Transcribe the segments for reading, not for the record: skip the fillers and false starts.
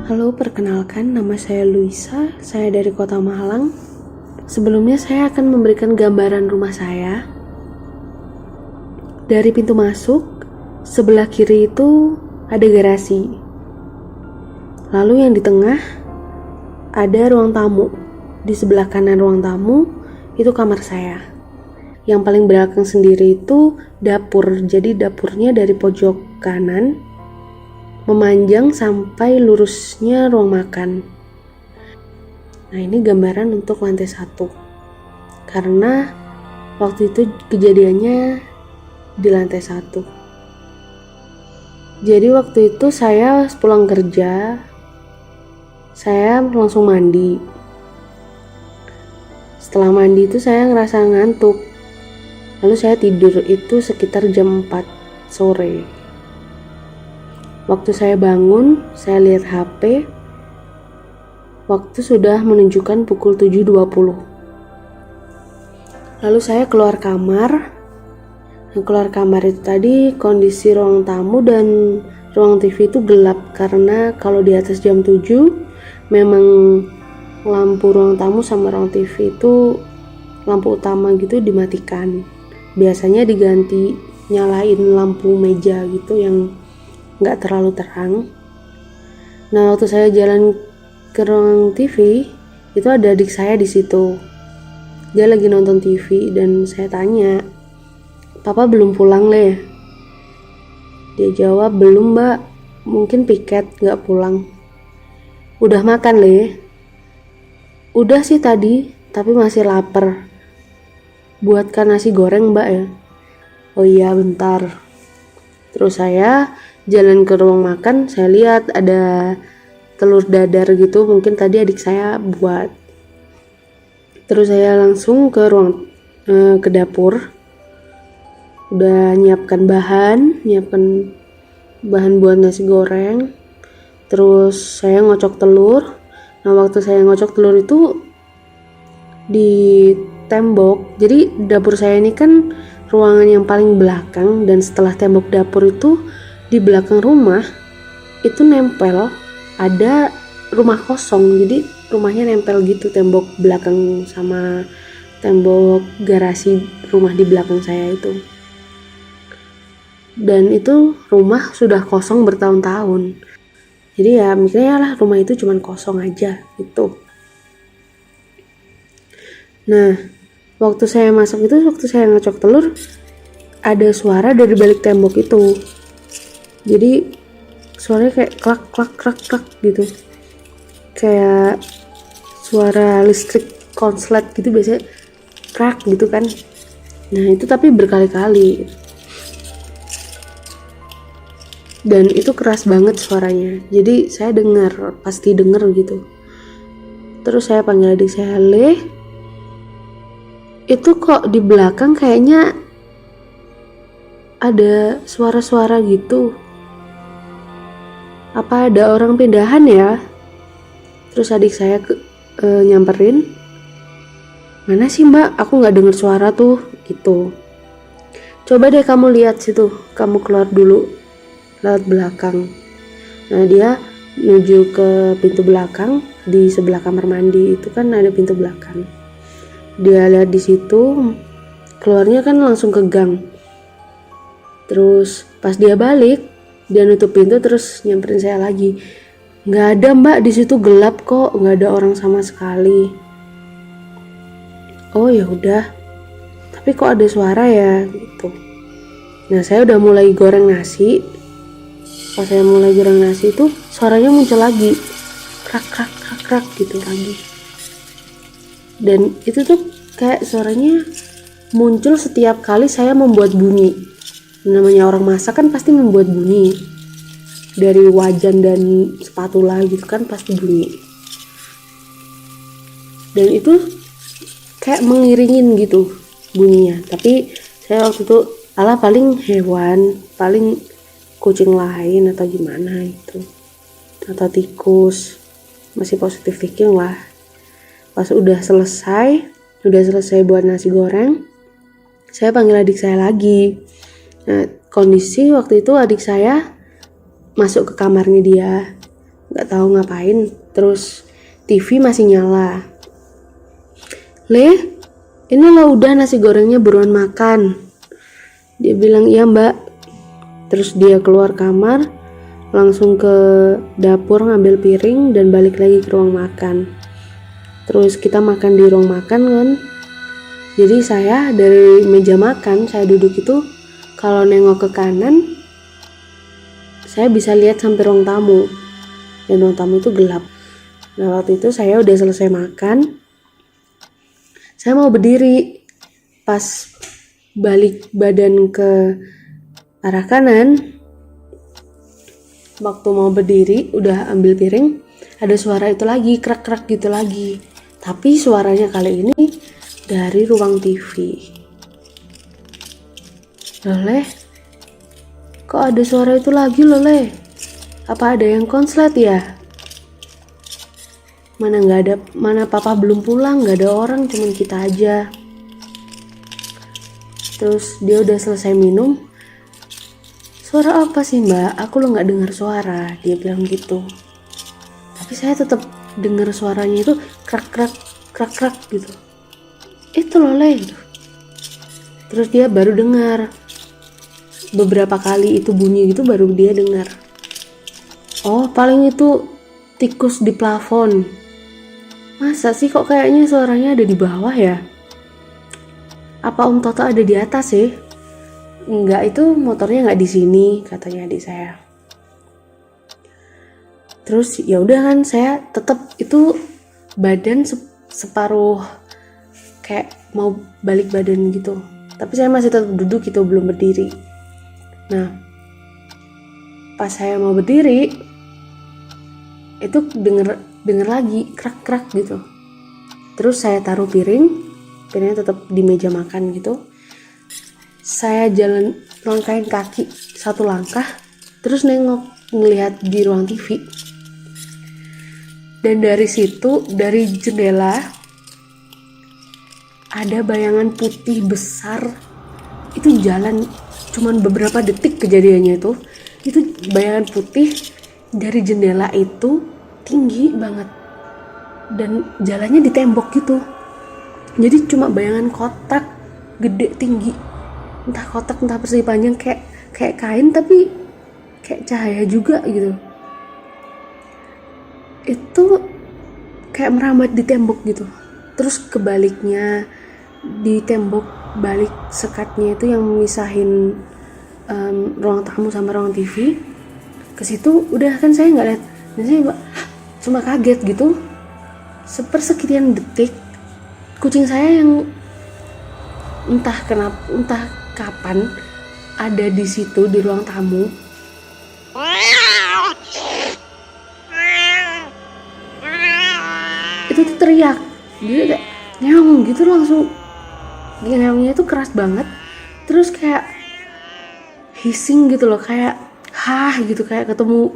Halo, perkenalkan nama saya Luisa, saya dari Kota Malang. Sebelumnya saya akan memberikan gambaran rumah saya. Dari pintu masuk, sebelah kiri itu ada garasi. Lalu yang di tengah ada ruang tamu. Di sebelah kanan ruang tamu itu kamar saya. Yang paling belakang sendiri itu dapur. Jadi dapurnya dari pojok kanan memanjang sampai lurusnya ruang makan. Nah, ini gambaran untuk lantai 1. Karena waktu itu kejadiannya di lantai 1. Jadi waktu itu saya pulang kerja, saya langsung mandi. Setelah mandi itu saya ngerasa ngantuk. Lalu saya tidur itu sekitar jam 4 sore. Waktu saya bangun, saya lihat HP. Waktu sudah menunjukkan pukul 7.20. Lalu saya keluar kamar. Keluar kamar itu tadi kondisi ruang tamu dan ruang TV itu gelap. Karena kalau di atas jam 7 memang lampu ruang tamu sama ruang TV itu lampu utama gitu dimatikan. Biasanya diganti nyalain lampu meja gitu yang nggak terlalu terang. Nah, waktu saya jalan ke ruang TV itu ada adik saya di situ. Dia lagi nonton TV dan saya tanya, "Papa belum pulang, Le?" Dia jawab, "Belum, Mbak. Mungkin piket nggak pulang." "Udah makan, Le?" "Udah sih tadi, tapi masih lapar. Buatkan nasi goreng, Mbak ya?" "Oh iya, bentar." Terus saya jalan ke ruang makan, saya lihat ada telur dadar gitu, mungkin tadi adik saya buat. Terus saya langsung ke ke dapur. Udah nyiapkan bahan buat nasi goreng. Terus saya ngocok telur. Nah, waktu saya ngocok telur itu di tembok. Jadi dapur saya ini kan ruangan yang paling belakang, dan setelah tembok dapur itu di belakang rumah itu nempel ada rumah kosong. Jadi rumahnya nempel gitu, tembok belakang sama tembok garasi rumah di belakang saya itu. Dan itu rumah sudah kosong bertahun-tahun. Jadi ya mikirnya lah rumah itu cuman kosong aja gitu. Nah, waktu saya masuk itu, waktu saya ngocok telur, ada suara dari balik tembok itu. Jadi suaranya kayak klak klak klak klak gitu, kayak suara listrik konslet gitu, biasanya krak gitu kan. Nah, itu tapi berkali-kali dan itu keras banget suaranya. Jadi saya pasti dengar gitu. Terus saya panggil adik saya, "Le, itu kok di belakang kayaknya ada suara-suara gitu. Apa ada orang pindahan ya?" Terus adik saya nyamperin, "Mana sih, Mbak? Aku nggak dengar suara tuh," gitu. "Coba deh kamu lihat situ, kamu keluar dulu lewat belakang." Nah, dia menuju ke pintu belakang. Di sebelah kamar mandi itu kan ada pintu belakang. Dia lihat di situ, keluarnya kan langsung ke gang. Terus pas dia balik, dia nutup pintu terus nyamperin saya lagi. "Nggak ada, Mbak, di situ gelap kok, nggak ada orang sama sekali." "Oh ya udah, tapi kok ada suara ya?" gitu. Nah, saya udah mulai goreng nasi. Pas saya mulai goreng nasi itu suaranya muncul lagi, krak krak krak krak gitu lagi. Dan itu tuh kayak suaranya muncul setiap kali saya membuat bunyi. Namanya orang masak kan pasti membuat bunyi. Dari wajan dan spatula gitu kan pasti bunyi. Dan itu kayak mengiringin gitu bunyinya. Tapi saya waktu itu paling hewan, paling kucing lain atau gimana itu, atau tikus. Masih positif thinking lah. Pas udah selesai buat nasi goreng, saya panggil adik saya lagi. Nah, kondisi waktu itu adik saya masuk ke kamarnya dia. nggak tahu ngapain. Terus TV masih nyala. "Le, ini lo udah nasi gorengnya, buruan makan." Dia bilang, "Iya mbak." Terus dia keluar kamar, langsung ke dapur ngambil piring dan balik lagi ke ruang makan. Terus kita makan di ruang makan kan. Jadi saya dari meja makan, saya duduk itu kalau nengok ke kanan, saya bisa lihat sampai ruang tamu. Dan ruang tamu itu gelap. Nah waktu itu saya udah selesai makan, saya mau berdiri. Pas balik badan ke arah kanan, waktu mau berdiri udah ambil piring, ada suara itu lagi, krak-krak gitu lagi. Tapi suaranya kali ini dari ruang TV. "Loleh, kok ada suara itu lagi Loleh? Apa ada yang konslet ya? Mana nggak ada, mana papa belum pulang, nggak ada orang, cuman kita aja." Terus dia udah selesai minum. "Suara apa sih mbak? Aku lo nggak dengar suara," dia bilang gitu. Tapi saya tetap dengar suaranya itu krak-krak, krak-krak gitu. "Itu Loleh," gitu. Terus dia baru dengar. Beberapa kali itu bunyi gitu baru dia dengar. "Oh paling itu tikus di plafon." "Masa sih kok kayaknya suaranya ada di bawah ya? Apa Om Toto ada di atas sih?" "Enggak, itu motornya nggak di sini," katanya adik saya. Terus ya udah kan, saya tetap itu badan separuh kayak mau balik badan gitu. Tapi saya masih tetap duduk gitu, belum berdiri. Nah, pas saya mau berdiri, itu denger lagi krak-krak gitu. Terus saya taruh piringnya tetap di meja makan gitu. Saya jalan, langkahin kaki satu langkah, terus ngelihat di ruang TV. Dan dari situ, dari jendela, ada bayangan putih besar. Itu jalan, cuman beberapa detik kejadiannya itu. Itu bayangan putih dari jendela itu tinggi banget. Dan jalannya di tembok gitu. Jadi cuma bayangan kotak gede tinggi. Entah kotak, entah persegi panjang, kayak kain tapi kayak cahaya juga gitu. Itu kayak merambat di tembok gitu. Terus kebaliknya, di tembok balik sekatnya itu yang memisahin ruang tamu sama ruang TV, ke situ udah kan saya nggak lihat. Dan saya cuma kaget gitu. Sepersekian detik, kucing saya yang entah kapan ada di situ di ruang tamu. Itu tuh teriak, dia kayak nyaung gitu, langsung nyaungnya itu keras banget, terus kayak hissing gitu loh, kayak gitu, kayak ketemu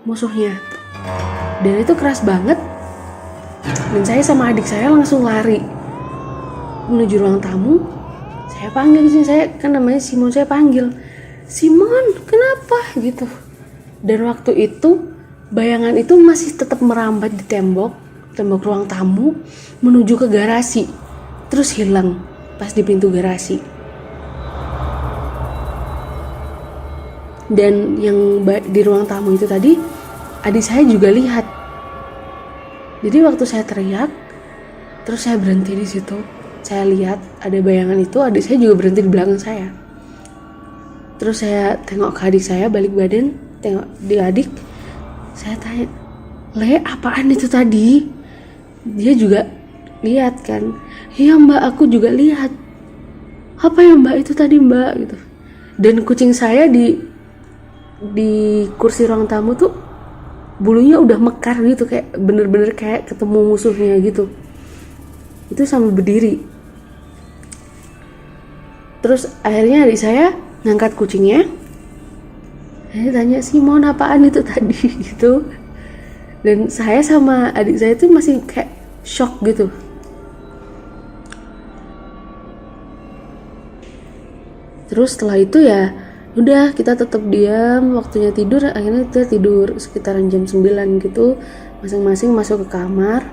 musuhnya. Dan itu keras banget. Dan saya sama adik saya langsung lari menuju ruang tamu. Saya panggil sih, saya kan namanya Simon, saya panggil, "Simon, kenapa?" gitu. Dan waktu itu bayangan itu masih tetap merambat di tembok ruang tamu menuju ke garasi, terus hilang pas di pintu garasi. Dan yang di ruang tamu itu tadi adik saya juga lihat. Jadi waktu saya teriak, terus saya berhenti di situ, saya lihat ada bayangan itu, adik saya juga berhenti di belakang saya. Terus saya tengok ke adik saya, balik badan, tengok di adik, saya tanya, "Le, apaan itu tadi?" Dia juga lihat kan. "Iya mbak, aku juga lihat." "Apa ya mbak itu tadi mbak?" gitu. Dan kucing saya di kursi ruang tamu tuh bulunya udah mekar gitu, kayak bener-bener kayak ketemu musuhnya gitu. Itu sambil berdiri. Terus akhirnya adik saya ngangkat kucingnya. Saya tanya, "Simon, apaan itu tadi?" gitu. Dan saya sama adik saya tuh masih kayak shock gitu. Terus setelah itu ya Udah, kita tetap diam, waktunya tidur, akhirnya kita tidur sekitaran jam 9 gitu, masing-masing masuk ke kamar.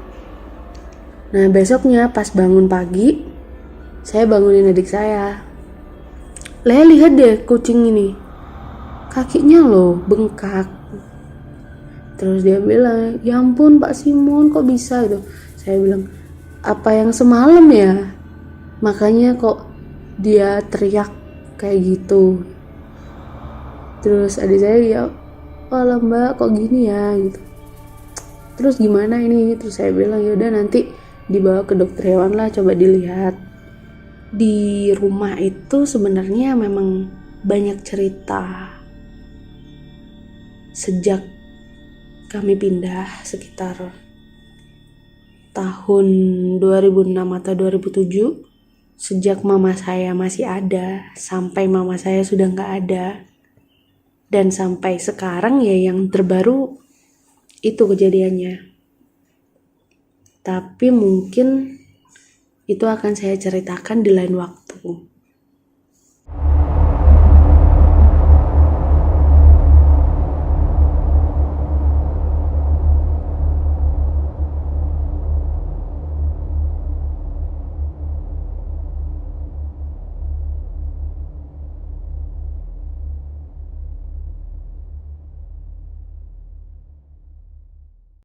Nah, besoknya pas bangun pagi, saya bangunin adik saya. Lea, lihat deh kucing ini, kakinya loh bengkak. Terus dia bilang, ya ampun Pak Simon, kok bisa gitu. Saya bilang, apa yang semalam ya? Makanya kok dia teriak kayak gitu. Terus adik saya, ya alah mbak, kok gini ya gitu. Terus gimana ini? Terus saya bilang, yaudah nanti dibawa ke dokter hewan lah, coba dilihat. Di rumah itu sebenarnya memang banyak cerita. Sejak kami pindah sekitar tahun 2006 atau 2007, sejak mama saya masih ada sampai mama saya sudah nggak ada, dan sampai sekarang ya yang terbaru itu kejadiannya. Tapi mungkin itu akan saya ceritakan di lain waktu.